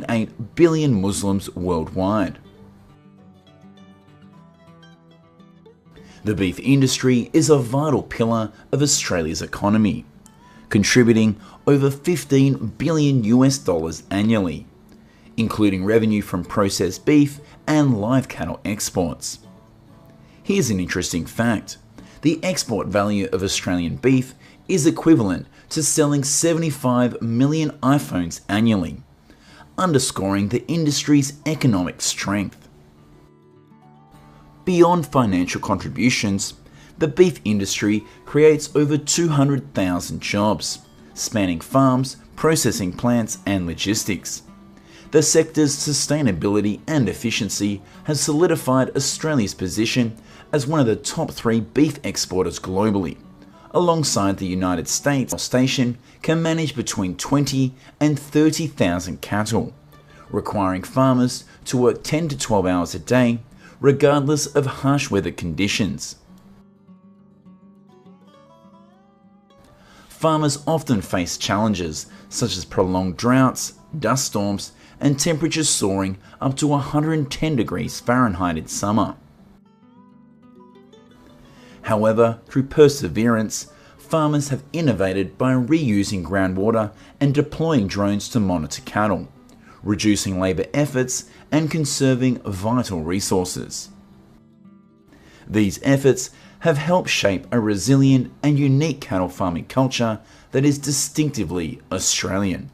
1.8 billion Muslims worldwide. The beef industry is a vital pillar of Australia's economy, contributing over $15 billion annually, including revenue from processed beef and live cattle exports. Here's an interesting fact. The export value of Australian beef is equivalent to selling 75 million iPhones annually, underscoring the industry's economic strength. Beyond financial contributions, the beef industry creates over 200,000 jobs, spanning farms, processing plants, and logistics. The sector's sustainability and efficiency has solidified Australia's position as one of the top 3 beef exporters globally, alongside the United States. Station can manage between 20 and 30,000 cattle, requiring farmers to work 10 to 12 hours a day, regardless of harsh weather conditions. Farmers often face challenges such as prolonged droughts, dust storms, and temperatures soaring up to 110 degrees Fahrenheit in summer. However, through perseverance, farmers have innovated by reusing groundwater and deploying drones to monitor cattle, reducing labour efforts and conserving vital resources. These efforts have helped shape a resilient and unique cattle farming culture that is distinctively Australian.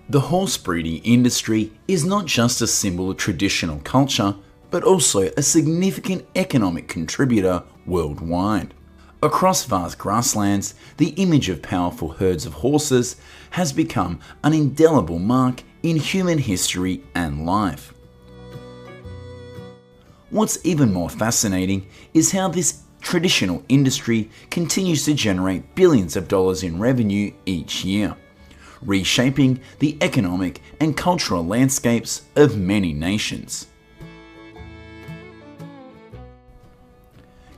The horse breeding industry is not just a symbol of traditional culture, but also a significant economic contributor worldwide. Across vast grasslands, the image of powerful herds of horses has become an indelible mark in human history and life. What's even more fascinating is how this traditional industry continues to generate billions of dollars in revenue each year, reshaping the economic and cultural landscapes of many nations.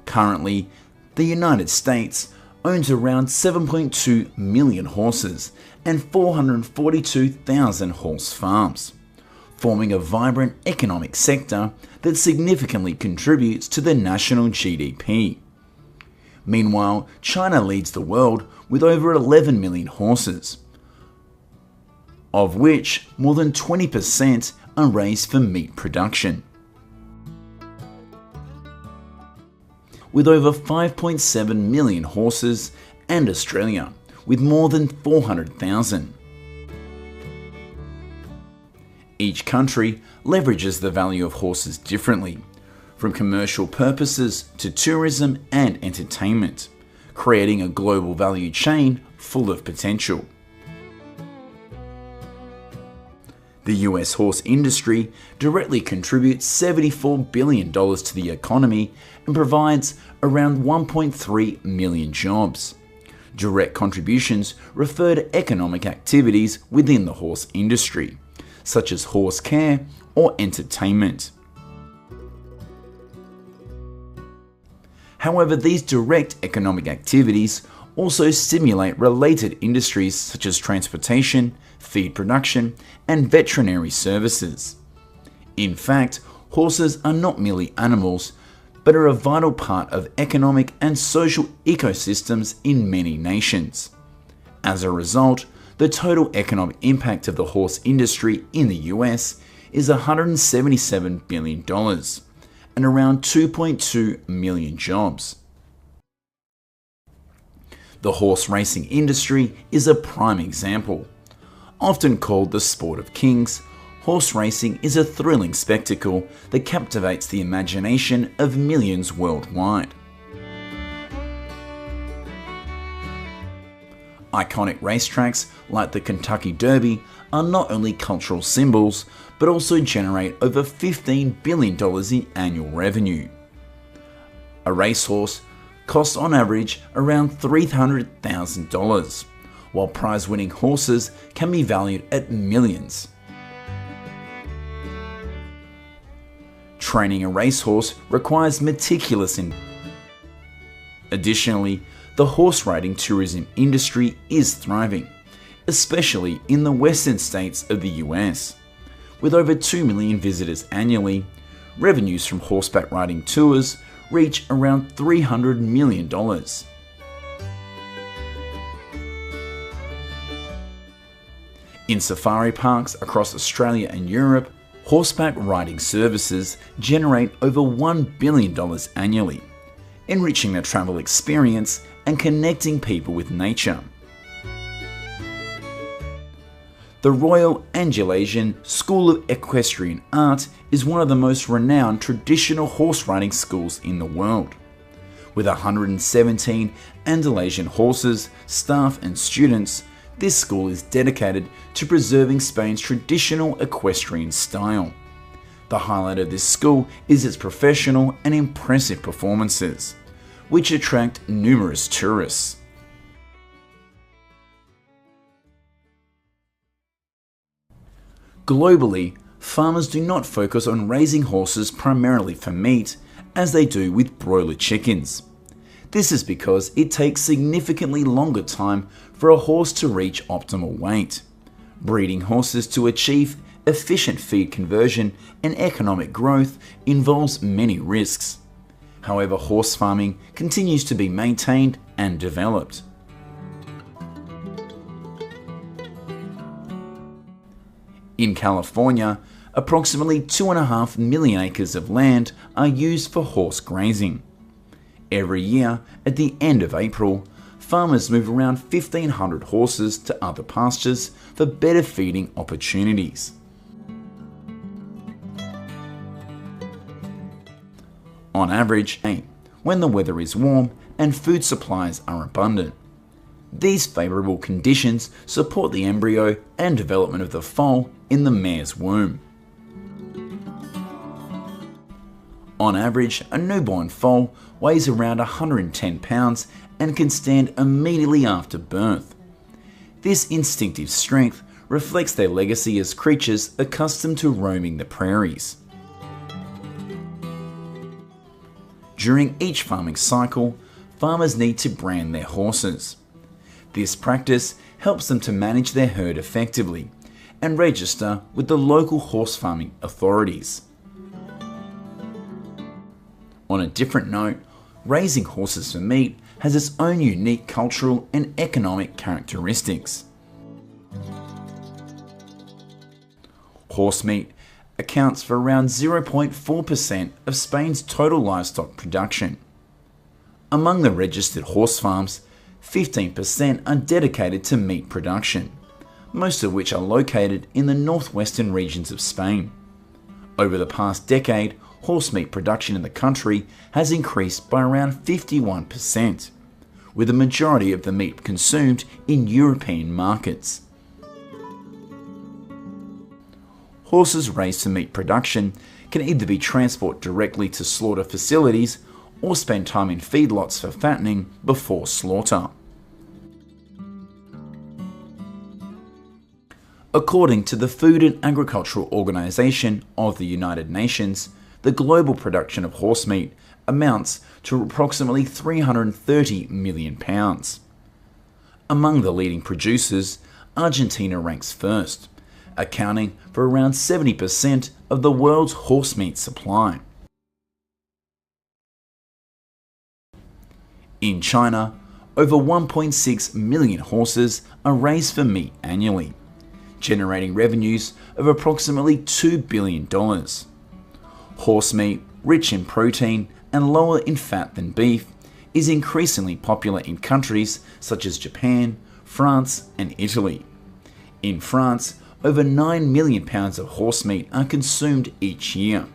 Currently, the United States owns around 7.2 million horses and 442,000 horse farms, forming a vibrant economic sector that significantly contributes to the national GDP. Meanwhile, China leads the world with over 11 million horses, of which more than 20% are raised for meat production. With over 5.7 million horses, and Australia, with more than 400,000. Each country leverages the value of horses differently, from commercial purposes to tourism and entertainment, creating a global value chain full of potential. The US horse industry directly contributes $74 billion to the economy and provides around 1.3 million jobs. Direct contributions refer to economic activities within the horse industry, such as horse care or entertainment. However, these direct economic activities also stimulate related industries such as transportation, feed production, and veterinary services. In fact, horses are not merely animals, but are a vital part of economic and social ecosystems in many nations. As a result, the total economic impact of the horse industry in the US is $177 billion and around 2.2 million jobs. The horse racing industry is a prime example. Often called the sport of kings, horse racing is a thrilling spectacle that captivates the imagination of millions worldwide. Iconic racetracks like the Kentucky Derby are not only cultural symbols, but also generate over $15 billion in annual revenue. A racehorse costs on average around $300,000, while prize-winning horses can be valued at millions. Training a racehorse requires meticulous investment. Additionally, the horse riding tourism industry is thriving, especially in the western states of the US. With over 2 million visitors annually, revenues from horseback riding tours reach around $300 million. In safari parks across Australia and Europe, horseback riding services generate over $1 billion annually, enriching the travel experience and connecting people with nature. The Royal Angelasian School of Equestrian Art is one of the most renowned traditional horse riding schools in the world. With 117 Andalusian horses, staff and students, this school is dedicated to preserving Spain's traditional equestrian style. The highlight of this school is its professional and impressive performances, which attract numerous tourists. Globally, farmers do not focus on raising horses primarily for meat, as they do with broiler chickens. This is because it takes significantly longer time for a horse to reach optimal weight. Breeding horses to achieve efficient feed conversion and economic growth involves many risks. However, horse farming continues to be maintained and developed. In California, approximately 2.5 million acres of land are used for horse grazing. Every year, at the end of April, farmers move around 1,500 horses to other pastures for better feeding opportunities. On average, when the weather is warm and food supplies are abundant. These favourable conditions support the embryo and development of the foal in the mare's womb. On average, a newborn foal weighs around 110 pounds and can stand immediately after birth. This instinctive strength reflects their legacy as creatures accustomed to roaming the prairies. During each farming cycle, farmers need to brand their horses. This practice helps them to manage their herd effectively and register with the local horse farming authorities. On a different note, raising horses for meat has its own unique cultural and economic characteristics. Horse meat accounts for around 0.4% of Spain's total livestock production. Among the registered horse farms, 15% are dedicated to meat production, most of which are located in the northwestern regions of Spain. Over the past decade, horse meat production in the country has increased by around 51%, with the majority of the meat consumed in European markets. Horses raised for meat production can either be transported directly to slaughter facilities or spend time in feedlots for fattening before slaughter. According to the Food and Agricultural Organization of the United Nations, the global production of horse meat amounts to approximately 330 million pounds. Among the leading producers, Argentina ranks first, accounting for around 70% of the world's horse meat supply. In China, over 1.6 million horses are raised for meat annually, generating revenues of approximately $2 billion. Horse meat, rich in protein and lower in fat than beef, is increasingly popular in countries such as Japan, France, and Italy. In France, over 9 million pounds of horse meat are consumed each year,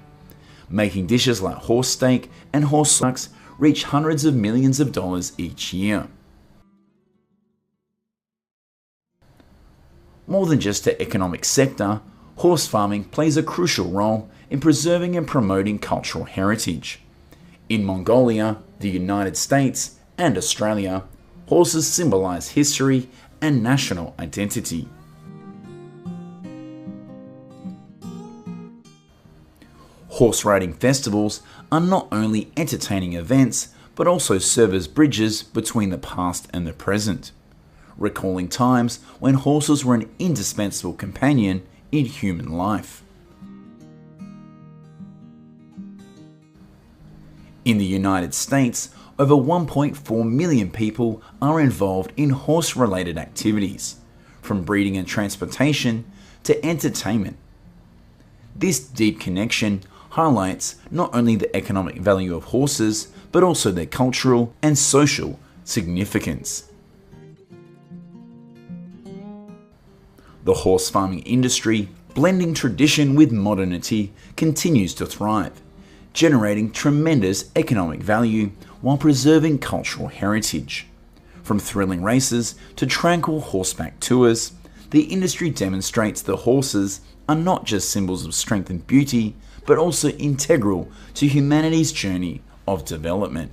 making dishes like horse steak and horse sucks reach hundreds of millions of dollars each year. More than just an economic sector, horse farming plays a crucial role in preserving and promoting cultural heritage. In Mongolia, the United States, and Australia, horses symbolize history and national identity. Horse riding festivals are not only entertaining events, but also serve as bridges between the past and the present, recalling times when horses were an indispensable companion in human life. In the United States, over 1.4 million people are involved in horse-related activities, from breeding and transportation to entertainment. This deep connection highlights not only the economic value of horses, but also their cultural and social significance. The horse farming industry, blending tradition with modernity, continues to thrive, generating tremendous economic value while preserving cultural heritage. From thrilling races to tranquil horseback tours, the industry demonstrates that horses are not just symbols of strength and beauty, but also integral to humanity's journey of development.